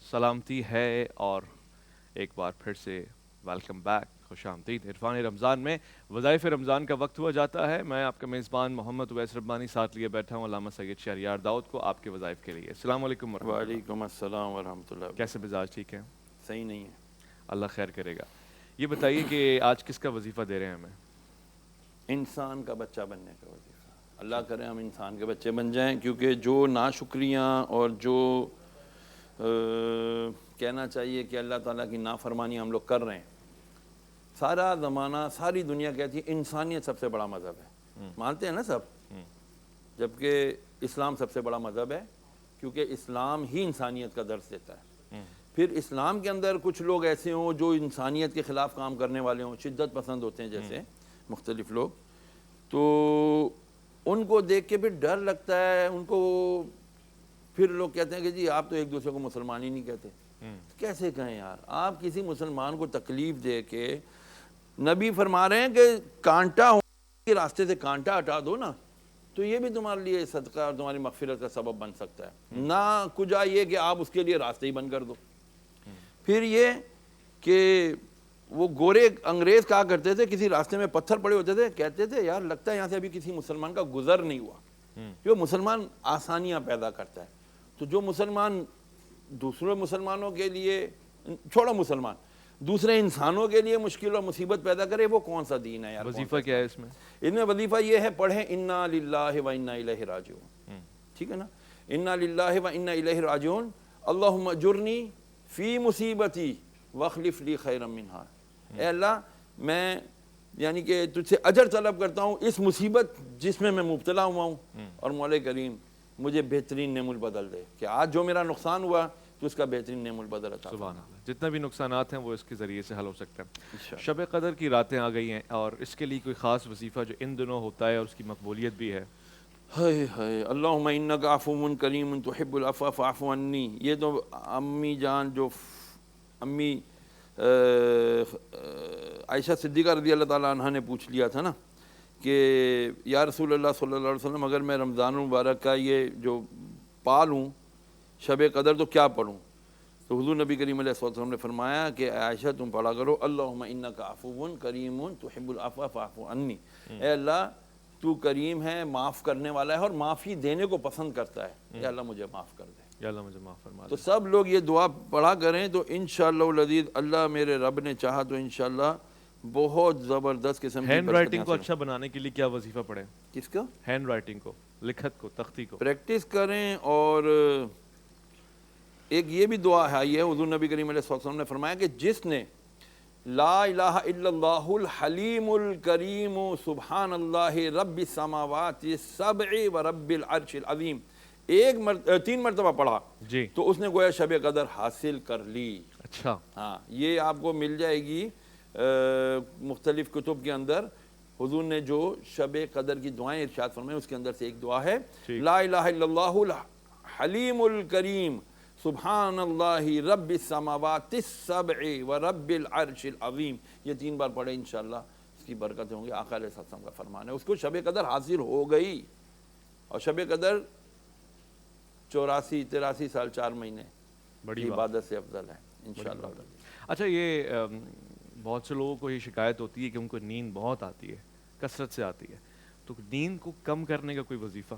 سلامتی ہے اور ایک بار پھر سے ویلکم بیک، خوش آمدید عرفان رمضان میں۔ وظائف رمضان کا وقت ہوا جاتا ہے، میں آپ کا میزبان محمد اویس ربانی ساتھ لیے بیٹھا ہوں علامہ سید شہریار داؤد کو آپ کے وظائف کے لیے۔ السلام علیکم ورحمۃ اللہ۔ وعلیکم السلام ورحمۃ اللہ کیسے وبرکاتہ۔ مزاج؟ ٹھیک ہے، صحیح نہیں ہے۔ اللہ خیر کرے گا۔ یہ بتائیے کہ آج کس کا وظیفہ دے رہے ہیں ہمیں؟ انسان کا بچہ بننے کا وظیفہ۔ اللہ کرے ہم انسان کے بچے بن جائیں، کیونکہ جو ناشکریاں اور جو کہنا چاہیے کہ اللہ تعالیٰ کی نافرمانی ہم لوگ کر رہے ہیں، سارا زمانہ ساری دنیا کہتی ہے انسانیت سب سے بڑا مذہب ہے، مانتے ہیں نا سب، جبکہ اسلام سب سے بڑا مذہب ہے، کیونکہ اسلام ہی انسانیت کا درس دیتا ہے۔ پھر اسلام کے اندر کچھ لوگ ایسے ہوں جو انسانیت کے خلاف کام کرنے والے ہوں، شدت پسند ہوتے ہیں جیسے مختلف لوگ، تو ان کو دیکھ کے پھر ڈر لگتا ہے ان کو۔ پھر لوگ کہتے ہیں کہ جی آپ تو ایک دوسرے کو مسلمان ہی نہیں کہتے۔ کیسے کہیں یار؟ آپ کسی مسلمان کو تکلیف دے کے، نبی فرما رہے ہیں کہ کانٹا ہو کے راستے سے کانٹا ہٹا دو نا، تو یہ بھی تمہارے لیے صدقہ اور تمہاری مغفرت کا سبب بن سکتا ہے، نہ کجا یہ کہ آپ اس کے لیے راستے ہی بند کر دو۔ پھر یہ کہ وہ گورے انگریز کہا کرتے تھے، کسی راستے میں پتھر پڑے ہوتے تھے، کہتے تھے یار لگتا ہے یہاں سے ابھی کسی مسلمان کا گزر نہیں ہوا، جو مسلمان آسانیاں پیدا کرتا ہے۔ تو جو مسلمان دوسرے مسلمانوں کے لیے، چھوڑو مسلمان، دوسرے انسانوں کے لیے مشکل اور مصیبت پیدا کرے، وہ کون سا دین ہے یار؟ وظیفہ کیا ہے اس میں؟ ان میں وظیفہ یہ ہے، پڑھیں انا للہ و انا الیہ راجعون، ٹھیک ہے نا؟ انا للہ و انا الیہ راجعون، اللہم اجرنی فی مصیبتی واخلف لی خیرا منہا۔ اے اللہ، میں یعنی کہ تجھ سے اجر طلب کرتا ہوں اس مصیبت جس میں مبتلا ہوا ہوں، اور مولا کریم مجھے بہترین نعم البدل دے، کہ آج جو میرا نقصان ہوا تو اس کا بہترین نعم البدل عطا فرما۔ سبحان اللہ، جتنا بھی نقصانات ہیں وہ اس کے ذریعے سے حل ہو سکتے ہیں۔ انشاءاللہ۔ شب قدر کی راتیں آ گئی ہیں اور اس کے لیے کوئی خاص وظیفہ جو ان دنوں ہوتا ہے اور اس کی مقبولیت بھی ہے؟ ہائے ہائے، اللہم انک عفو کریم تحب العفو فاعف عنی۔ یہ تو امی جان جو امی عائشہ صدیقہ رضی اللہ تعالیٰ عنہ نے پوچھ لیا تھا نا کہ یا رسول اللہ صلی اللہ علیہ وسلم، اگر میں رمضان المبارک کا یہ جو پالوں شب قدر تو کیا پڑھوں؟ تو حضور نبی کریم علیہ الصلوۃ والسلام نے فرمایا کہ عائشہ تم پڑھا کرو اللہم انک عفو کریم تحب العفو فاعف عنی۔ اے اللہ تو کریم ہے، معاف کرنے والا ہے اور معافی دینے کو پسند کرتا ہے، اے اللہ مجھے معاف کر دے۔ یا اللہ مجھے معاف فرما تو دے۔ سب لوگ یہ دعا پڑھا کریں تو انشاءاللہ العزیز، اللہ میرے رب نے چاہا تو انشاءاللہ بہت زبردست قسم کی ہینڈ برکتیں رائٹنگ کو حاصل اچھا بنانے کے لیے کیا وظیفہ پڑھیں؟ ہوں۔ کس کا؟ ہینڈ رائٹنگ کو، لکھت کو، تختی کو۔ پریکٹس کریں، اور ایک یہ بھی دعا ہے، یہ حضور نبی کریم علیہ الصلوۃ والسلام نے فرمایا کہ جس نے لا الہ الا اللہ الحلیم الکریم سبحان اللہ رب السماوات السبع و رب العرش العظیم 3 مرتبہ پڑھا جی، تو اس نے گویا شب قدر حاصل کر لی۔ اچھا، ہاں، یہ آپ کو مل جائے گی مختلف کتب کے اندر۔ حضور نے جو شب قدر کی دعائیں ارشاد فرمائیں اس کے اندر سے ایک دعا ہے، ٹھیک۔ لا الہ الا اللہ الحلیم الکریم سبحان اللہ رب السماوات السبع و رب العرش العظیم۔ یہ 3 بار پڑھیں، انشاءاللہ اس کی برکتیں ہوں گی۔ آقا علیہ السلام کا فرمان ہے، اس کو شب قدر حاصل ہو گئی، اور شب قدر 84-83 سال 4 مہینے بڑی کی بات، عبادت سے افضل ہے انشاءاللہ۔ اچھا یہ بہت سے لوگوں کو یہ شکایت ہوتی ہے کہ ان کو نیند بہت آتی ہے، کثرت سے آتی ہے، تو نیند کو کم کرنے کا کوئی وظیفہ؟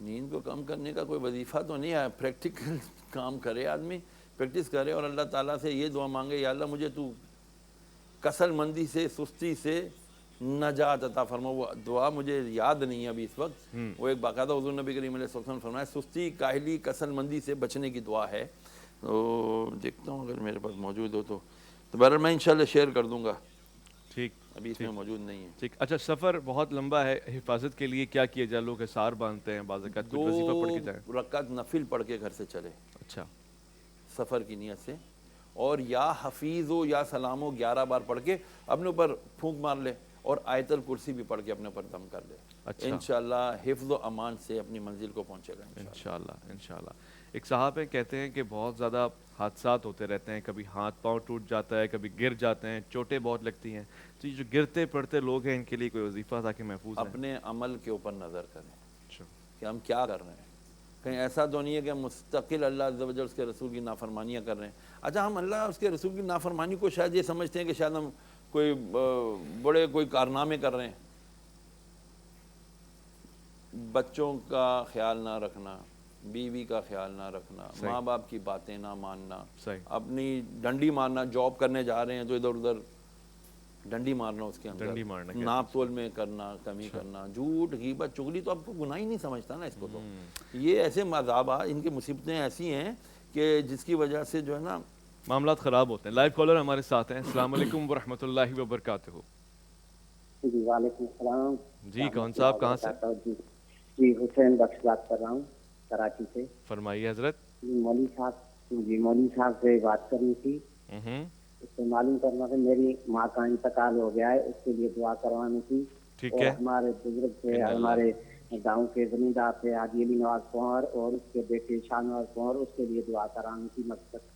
نیند کو کم کرنے کا کوئی وظیفہ تو نہیں ہے، پریکٹیکل کام کرے آدمی، پریکٹس کرے اور اللہ تعالیٰ سے یہ دعا مانگے، یا اللہ مجھے تو کسل مندی سے، سستی سے نجات عطا فرما۔ وہ دعا مجھے یاد نہیں ہے ابھی اس وقت، وہ ایک باقاعدہ حضور نبی کریم علیہ الصلوۃ والسلام نے فرمایا سستی، کاہلی، کسل مندی سے بچنے کی دعا ہے۔ تو دیکھتا ہوں اگر میرے پاس موجود ہو تو بہرحال میں انشاءاللہ شیئر کر دوں گا، ٹھیک، ابھی اس میں موجود نہیں ہے۔ ٹھیک۔ اچھا سفر بہت لمبا ہے، حفاظت کے لیے کیا کیا جائے؟ لوگ حصار باندھتے ہیں، بعض اوقات کچھ وظیفہ پڑھ کے جائیں۔ 2 رکعت نفل پڑھ کے گھر سے چلے اچھا، سفر کی نیت سے، اور یا حفیظ ہو یا سلام ہو 11 بار پڑھ کے اپنے اوپر پھونک مار لے، اور آیت الکرسی بھی پڑھ کے اپنے اوپر دم کر لے۔ اچھا، انشاءاللہ حفظ و امان سے اپنی منزل کو پہنچے گا انشاءاللہ۔ انشاءاللہ۔ ایک صاحب ہیں، کہتے ہیں کہ بہت زیادہ حادثات ہوتے رہتے ہیں، کبھی ہاتھ پاؤں ٹوٹ جاتا ہے، کبھی گر جاتے ہیں، چوٹیں بہت لگتی ہیں، تو یہ جو گرتے پڑتے لوگ ہیں ان کے لیے کوئی وظیفہ تاکہ محفوظ رہیں؟ اپنے عمل کے اوپر نظر کریں اچھا، کہ ہم کیا کر رہے ہیں۔ کہیں ایسا تو نہیں ہے کہ مستقل اللہ عز و جل اس کے رسول کی نافرمانیاں کر رہے ہیں. اچھا ہم اللہ اس کے رسول کی نافرمانی کو شاید یہ سمجھتے ہیں کہ شاید ہم کوئی بڑے کوئی کارنامے کر رہے ہیں. بچوں کا خیال نہ رکھنا, بیوی کا خیال نہ رکھنا, ماں باپ کی باتیں نہ ماننا, اپنی ڈنڈی مارنا, جاب کرنے جا رہے ہیں تو ادھر ادھر ڈنڈی مارنا, اس کے اندر ناپ تول میں کرنا, کمی کرنا, جھوٹ غیبت چغلی, تو اب کو گناہ ہی نہیں سمجھتا نا اس کو. تو یہ ایسے مذاہبات, ان کی مصیبتیں ایسی ہیں کہ جس کی وجہ سے جو ہے نا معاملات خراب ہوتے ہیں. لائیو کالر ہمارے ساتھ ہیں. السلام علیکم ورحمۃ اللہ وبرکاتہ. جی وعلیکم السلام. جی کون صاحب کہاں سے؟ جی حسین بخش بات کر رہا ہوں کراچی سے. فرمائیے حضرت. مولوی صاحب سے بات کرنی تھی. اس سے معلوم کرنا تھا, میری ماں کا انتقال ہو گیا ہے, اس کے لیے دعا کروانی تھی. ٹھیک ہے. ہمارے بزرگ تھے, ہمارے گاؤں کے زمیندار تھے حاجی علی نواز کنور, اور اس کے بیٹے شاہ نواز کنور, اس کے لیے دعا کرانی تھی مقصد.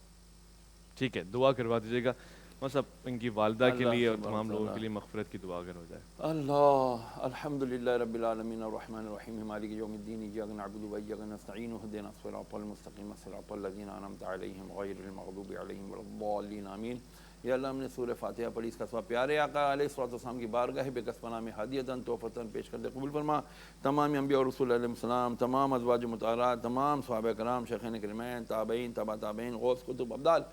ٹھیک ہے, دعا کروا دیجیے گا. بس اب ان کی والدہ کے لیے اور تمام لوگوں کے لیے مغفرت کی دعا اگر ہو جائے. اللہ الحمدللہ رب العالمین الرحمن الرحیم مالک یوم الدین ایاک نعبد و ایاک نستعین اهدنا الصراط المستقیم صراط الذین انعمت علیہم غیر المغضوب علیہم ولا الضالین آمین. یا اللہ ہم نے سورہ فاتحہ پڑھی, اس کا ثواب پیارے آقا علیہ الصلوۃ والسلام کی بارگاہ بے کس پناہ میں ہدیۃً تحفۃً پیش کر دے, قبول فرما. تمام انبیاء اور رسول علیہ السلام, تمام ازواج مطہرات, تمام صحابہ کرام, شیخین کرامین, تابعین, تبع تابعین, غوث کتب ابدال,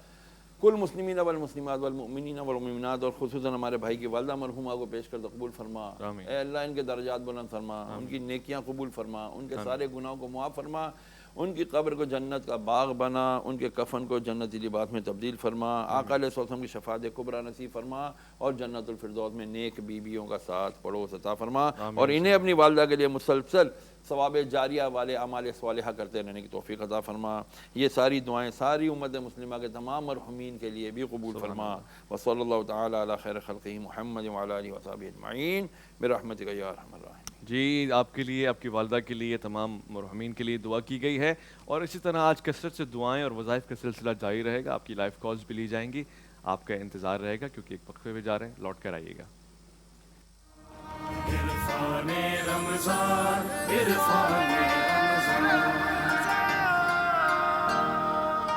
کل مسلمین والمسلمات والمؤمنین والمؤمنات, اور خصوصاً ہمارے بھائی کی والدہ مرحومہ کو پیش کر دے, قبول فرما. اے اللہ ان کے درجات بلند فرما, ان کی نیکیاں قبول فرما, ان کے سارے گناہوں کو معاف فرما, ان کی قبر کو جنت کا باغ بنا, ان کے کفن کو جنتی لباس میں تبدیل فرما. آقا علیہ السلام کی شفاعت کبریٰ نصیب فرما, اور جنت الفردوس میں نیک بیویوں کا ساتھ پڑوس عطا فرما, اور انہیں اپنی والدہ کے لیے مسلسل ثواب جاریہ والے اعمال صالحہ کرتے رہنے کی توفیق عطا فرما. یہ ساری دعائیں ساری امت مسلمہ کے تمام مرحومین کے لیے بھی قبول فرما. وصلی اللہ تعالی علی خیر خلقہ محمد وعلی آلہ وصحبہ اجمعین برحمتک یا ارحم الراحمین. جی آپ کے لیے, آپ کی والدہ کے لیے, تمام مرحومین کے لیے دعا کی گئی ہے, اور اسی طرح آج کثرت سے دعائیں اور وظائف کا سلسلہ جاری رہے گا. آپ کی لائیو کالز بھی لی جائیں گی, آپ کا انتظار رہے گا کیونکہ ایک وقفے پہ جا رہے ہیں, لوٹ کر آئیے گا.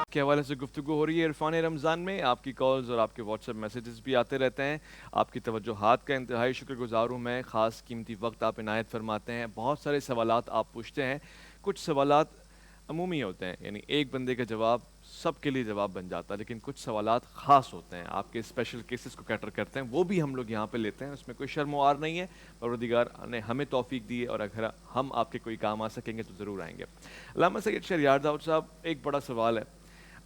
کے حوالے سے گفتگو ہو رہی ہے عرفان رمضان میں. آپ کی کالز اور آپ کے واٹس ایپ میسیجز بھی آتے رہتے ہیں. آپ کی توجہات کا انتہائی شکر گزار ہوں میں. خاص قیمتی وقت آپ عنایت فرماتے ہیں. بہت سارے سوالات آپ پوچھتے ہیں. کچھ سوالات عمومی ہوتے ہیں, یعنی ایک بندے کا جواب سب کے لیے جواب بن جاتا ہے, لیکن کچھ سوالات خاص ہوتے ہیں, آپ کے اسپیشل کیسز کو کیٹر کرتے ہیں, وہ بھی ہم لوگ یہاں پہ لیتے ہیں. اس میں کوئی شرم و عار نہیں ہے. پروردگار نے ہمیں توفیق دی ہے, اور اگر ہم آپ کے کوئی کام آ سکیں گے تو ضرور آئیں گے. علامہ سید شہریار داؤد صاحب, ایک بڑا سوال ہے,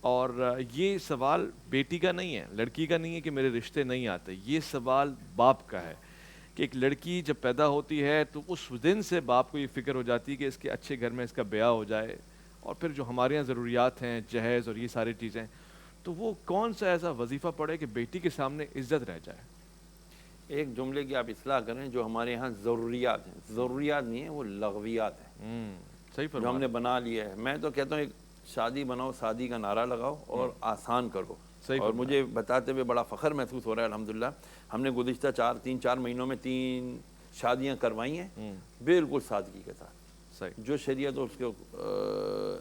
اور یہ سوال بیٹی کا نہیں ہے, لڑکی کا نہیں ہے کہ میرے رشتے نہیں آتے. یہ سوال باپ کا ہے کہ ایک لڑکی جب پیدا ہوتی ہے تو اس دن سے باپ کو یہ فکر ہو جاتی ہے کہ اس کے اچھے گھر میں اس کا بیاہ ہو جائے, اور پھر جو ہمارے یہاں ضروریات ہیں, جہیز اور یہ ساری چیزیں, تو وہ کون سا ایسا وظیفہ پڑے کہ بیٹی کے سامنے عزت رہ جائے. ایک جملے کی آپ اصلاح کریں, جو ہمارے یہاں ضروریات ہیں, ضروریات نہیں ہیں, وہ لغویات ہیں. صحیح جو ہم نے بنا لیا ہے. میں تو کہتا ہوں ایک شادی بناؤ, شادی کا نعرہ لگاؤ اور آسان کرو. اور مجھے بتاتے ہوئے بڑا فخر محسوس ہو رہا ہے الحمدللہ. ہم نے گزشتہ 3-4 مہینوں میں 3 شادیاں کروائی ہیں بالکل سادگی کے ساتھ, جو شریعت اور اس کے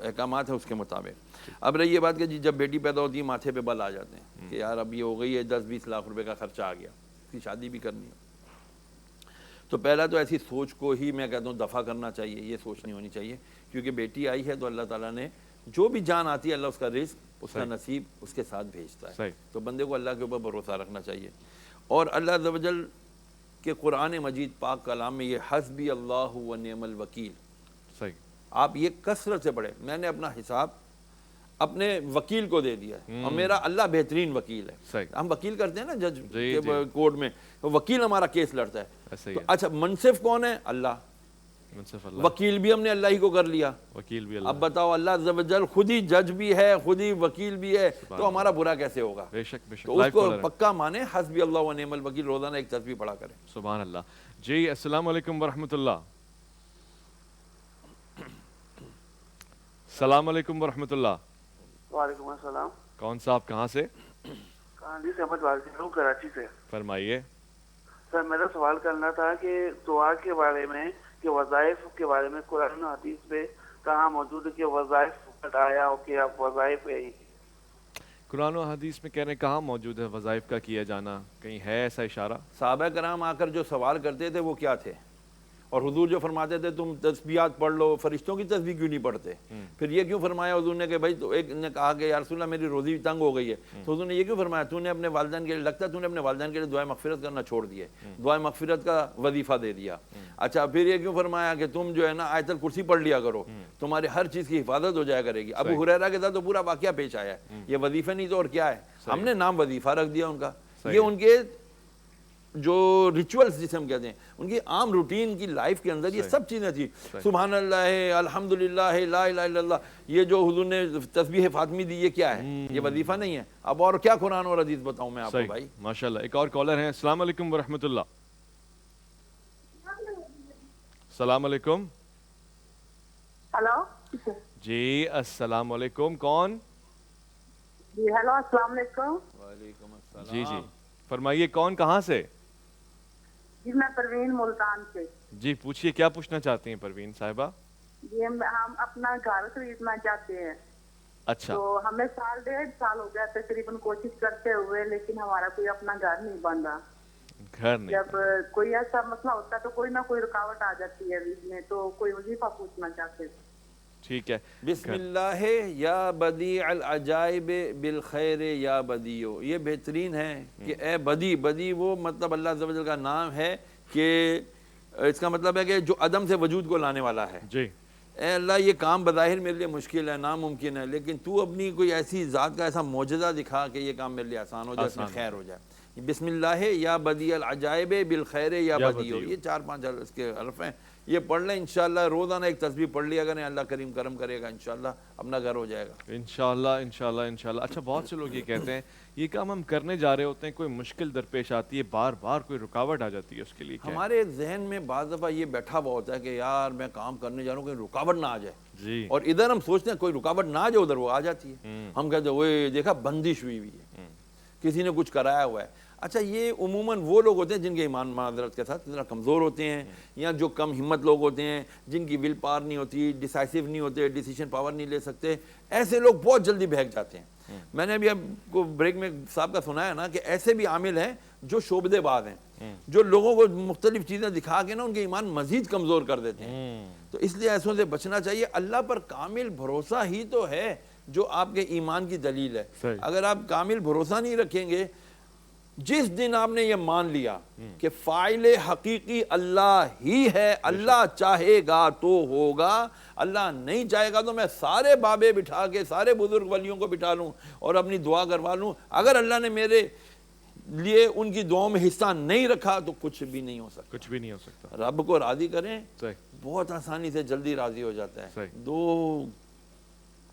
احکامات ہیں اس کے مطابق. اب رہی یہ بات کہ جب بیٹی پیدا ہوتی ہے ماتھے پہ بل آ جاتے ہیں کہ یار اب یہ ہو گئی ہے, 10-20 لاکھ روپے کا خرچہ آ گیا, اس کی شادی بھی کرنی ہے. تو پہلا تو ایسی سوچ کو ہی میں کہتا ہوں دفع کرنا چاہیے. یہ سوچ نہیں ہونی چاہیے, کیونکہ بیٹی آئی ہے تو اللہ تعالیٰ نے جو بھی جان آتی ہے اللہ اس کا رزق, اس کا نصیب اس کے ساتھ بھیجتا ہے. تو بندے کو اللہ کے اوپر بھروسہ رکھنا چاہیے. اور اللہ عز و جل کے قرآن مجید پاک کلام میں یہ حسبی اللہ و نعم الوکیل, آپ یہ کثرت سے پڑھیں. میں نے اپنا حساب اپنے وکیل کو دے دیا ہے, اور میرا اللہ بہترین وکیل ہے. ہم وکیل کرتے ہیں نا جج کے کورٹ میں, وکیل ہمارا کیس لڑتا ہے. تو اچھا منصف کون ہے؟ اللہ. وکیل بھی ہم نے اللہ ہی کو کر لیا. اب بتاؤ, اللہ عز و جل خود ہی جج بھی ہے, خود ہی وکیل بھی ہے, تو ہمارا برا کیسے ہوگا؟ تو اس کو پکا مانے, حسبی اللہ و نعم الوکیل, روزانہ ایک تسبیح پڑھا کریں. سبحان اللہ. جی السلام علیکم ورحمۃ اللہ. السلام علیکم ورحمۃ اللہ. وعلیکم السلام. کون صاحب کہاں سے؟ جی احمد والد ہوں, کراچی سے. فرمائیے. سر میرا سوال کرنا تھا کہ دعا کے بارے میں, کہ وظائف کے بارے میں قرآن و حدیث میں کہاں موجود ہے کہ وظائف ہٹایا ہو کہ اب وظائف ہے ہی؟ قرآن و حدیث میں کہہ رہے ہیں کہاں موجود ہے وظائف کا کیا جانا؟ کہیں ہے ایسا اشارہ؟ صحابہ کرام آ کر جو سوال کرتے تھے وہ کیا تھے؟ اور حضور جو فرماتے تھے تم تسبیحات پڑھ لو، فرشتوں کی تسبیح کیوں نہیں پڑھتے؟ پھر یہ کیوں فرمایا حضور نے کہ بھائی تو ایک نے کہا کہ یا رسول اللہ میری روزی تنگ ہو گئی ہے، تو حضور نے یہ کیوں فرمایا تو نے اپنے والدین کے لیے، لگتا ہے تو نے اپنے والدین کے لیے دعائے مغفرت کرنا چھوڑ دیے، دعائے مغفرت کا وظیفہ دے دیا۔ اچھا پھر یہ کیوں فرمایا کہ تم جو ہے نا آیت الکرسی پڑھ لیا کرو، تمہارے ہر چیز کی حفاظت ہو جایا کرے گی۔ ابو ہریرہ کے ساتھ تو پورا واقعہ پیش آیا ہے، یہ وظیفہ نہیں تو اور کیا ہے؟ ہم نے نام وظیفہ رکھ دیا ان کا۔ یہ ان کے جو ریچولز جسے ہم کہتے ہیں، ان کی عام روٹین کی لائف کے اندر یہ سب چیزیں تھی۔ سبحان اللہ ہے، الحمدللہ ہے، لا الہ الا اللہ، یہ جو حضور نے تسبیح فاطمی دی یہ کیا ہے؟ یہ وظیفہ نہیں ہے۔ اب اور کیا قرآن اور حدیث بتاؤں میں آپ کو بھائی؟ ماشاءاللہ۔ ایک اور کالر ہیں، السلام علیکم ورحمۃ اللہ۔ السلام علیکم۔ ہلو جی السلام علیکم، کون؟ جی ہیلو السلام علیکم۔ وعلیکم السلام۔ جی جی فرمائیے، کون کہاں سے؟ جی میں پروین ملتان سے۔ جی پوچھئے، کیا پوچھنا چاہتی ہیں پروین صاحبہ؟ جی ہم اپنا گھر خریدنا چاہتے ہیں۔ اچھا تو ہمیں 1.5 سال ہو گیا تقریباً کوشش کرتے ہوئے، لیکن ہمارا کوئی اپنا گھر نہیں بن رہا۔ گھر نہیں؟ جب کوئی ایسا مسئلہ ہوتا ہے تو کوئی نہ کوئی رکاوٹ آ جاتی ہے بیچ میں، تو کوئی وظیفہ پوچھنا چاہتے ہیں۔ ٹھیک ہے۔ بسم اللہ یا بدیع العجائب بالخیر یا بدیو، یہ بہترین ہے کہ اے بدی، بدی وہ مطلب اللہ عز و جل کا نام ہے کہ اس کا مطلب ہے کہ جو عدم سے وجود کو لانے والا ہے۔ جی اے اللہ یہ کام بظاہر میرے لیے مشکل ہے، ناممکن ہے، لیکن تو اپنی کوئی ایسی ذات کا ایسا معجزہ دکھا کہ یہ کام میرے لیے آسان ہو جائے، اس میں خیر ہو جائے۔ بسم اللہ یا بدیع العجائب بالخیر یا بدیو، یہ 4-5 اس کے حرف ہیں، یہ پڑھ لیں انشاءاللہ۔ روزانہ ایک تسبیح پڑھ لیا کریں، اللہ کریم کرم کرے گا، انشاءاللہ اپنا گھر ہو جائے گا انشاءاللہ انشاءاللہ انشاءاللہ۔ اچھا بہت سے لوگ یہ کہتے ہیں یہ کام ہم کرنے جا رہے ہوتے ہیں، کوئی مشکل درپیش آتی ہے، بار بار کوئی رکاوٹ آ جاتی ہے، اس کے لیے کیا ہے؟ ہمارے ذہن میں بعض دفعہ یہ بیٹھا ہوا ہوتا ہے کہ یار میں کام کرنے جا رہا ہوں کوئی رکاوٹ نہ آ جائے، جی اور ادھر ہم سوچتے ہیں کوئی رکاوٹ نہ آ جائے، ادھر وہ آ جاتی ہے۔ ہم کہتے ہیں وہ دیکھا بندش ہوئی ہوئی ہے، کسی نے کچھ کرایا ہوا ہے۔ اچھا یہ عموماً وہ لوگ ہوتے ہیں جن کے ایمان معذرت کے ساتھ ذرا کمزور ہوتے ہیں، یا جو کم ہمت لوگ ہوتے ہیں، جن کی ول پاور نہیں ہوتی، ڈیسائسو نہیں ہوتے، ڈیسیشن پاور نہیں لے سکتے، ایسے لوگ بہت جلدی بہک جاتے ہیں۔ میں نے ابھی آپ کو بریک میں صاحب کا سنایا نا کہ ایسے بھی عامل ہیں جو شعبدے باز ہیں، جو لوگوں کو مختلف چیزیں دکھا کے نا ان کے ایمان مزید کمزور کر دیتے ہیں۔ تو اس لیے ایسوں سے بچنا چاہیے۔ اللہ پر کامل بھروسہ ہی تو ہے جو آپ کے ایمان کی دلیل ہے۔ اگر آپ کامل بھروسہ نہیں رکھیں گے، جس دن آپ نے یہ مان لیا کہ فاعل حقیقی اللہ ہی ہے، اللہ چاہے گا تو ہوگا، اللہ نہیں چاہے گا تو میں سارے بابے بٹھا کے سارے بزرگ ولیوں کو بٹھا لوں اور اپنی دعا کروا لوں، اگر اللہ نے میرے لیے ان کی دعاؤں میں حصہ نہیں رکھا تو کچھ بھی نہیں ہو سکتا۔ کچھ بھی نہیں ہو سکتا۔ رب کو راضی کریں، صحیح بہت آسانی سے جلدی راضی ہو جاتا ہے۔ 2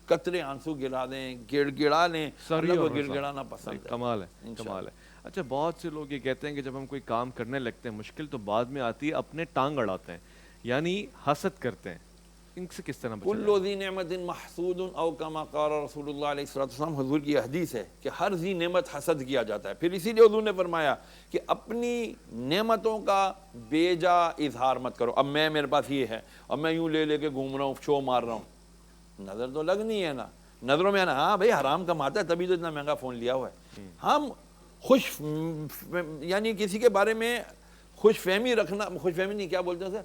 قطرے آنسو گرا دیں، گڑ گڑا لیں، اللہ کو گڑ گڑانا پسند ہے۔ کمال ہے، کمال ہے۔ اچھا بہت سے لوگ یہ کہتے ہیں کہ جب ہم کوئی کام کرنے لگتے ہیں مشکل تو بعد میں آتی ہے، اپنے ٹانگ اڑاتے ہیں، یعنی حسد کرتے ہیں، ان سے کس طرح بچنا ہے؟ کل ذی نعمت محسود او کما قال رسول اللہ علیہ السلام، حضور کی حدیث ہے کہ ہر ذی نعمت حسد کیا جاتا ہے۔ پھر اسی لیے حضور نے فرمایا کہ اپنی نعمتوں کا بے جا اظہار مت کرو۔ اب میرے پاس یہ ہے، اب میں یوں لے کے گھوم رہا ہوں، شو مار رہا ہوں، نظر تو لگنی ہے نا، نظروں میں ہے نا، ہاں بھائی حرام کماتا ہے تبھی تو اتنا مہنگا فون لیا ہوا ہے۔ ہم یعنی کسی کے بارے میں خوش فہمی رکھنا، خوش فہمی نہیں، کیا بولتے ہیں اسے،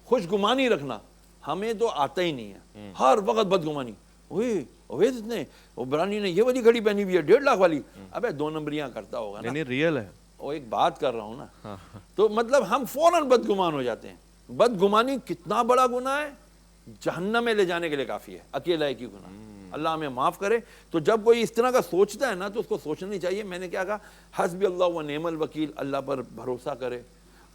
خوش گمانی رکھنا ہمیں تو آتا ہی نہیں ہے۔ ہر وقت بدگمانی، اویس اتنے برانی نے یہ والی گھڑی پہنی ہوئی ہے 1.5 لاکھ والی، ابے 2 نمبریاں کرتا ہوگا نا، یعنی ریئل ہے۔ وہ ایک بات کر رہا ہوں نا، تو مطلب ہم فوراً بدگمان ہو جاتے ہیں۔ بدگمانی کتنا بڑا گناہ ہے، جہنم میں لے جانے کے لیے کافی ہے، اکیلا ایک ہی گناہ۔ اللہ ہمیں معاف کرے۔ تو جب کوئی اس طرح کا سوچتا ہے نا تو اس کو سوچنا نہیں چاہیے۔ میں نے کیا کہا، حسبی اللہ و نعم الوکیل، اللہ پر بھروسہ کرے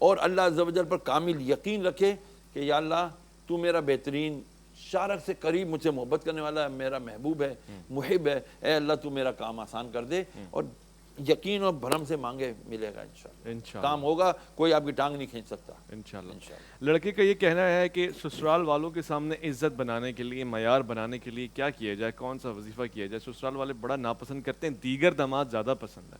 اور اللہ عز و جل پر کامل یقین رکھے کہ یا اللہ تو میرا بہترین شارک سے قریب مجھ سے محبت کرنے والا ہے، میرا محبوب ہے، محب ہے، اے اللہ تو میرا کام آسان کر دے، اور یقین اور بھرم سے مانگے، ملے گا انشاءاللہ، کام ہوگا، کوئی آپ کی ٹانگ نہیں کھینچ سکتا انشاءاللہ۔ لڑکے کا یہ کہنا ہے کہ سسرال والوں کے سامنے عزت بنانے کے لیے، معیار بنانے کے لیے کیا کیا جائے، کون سا وظیفہ کیا جائے؟ سسرال والے بڑا ناپسند کرتے ہیں، دیگر داماد زیادہ پسند ہے۔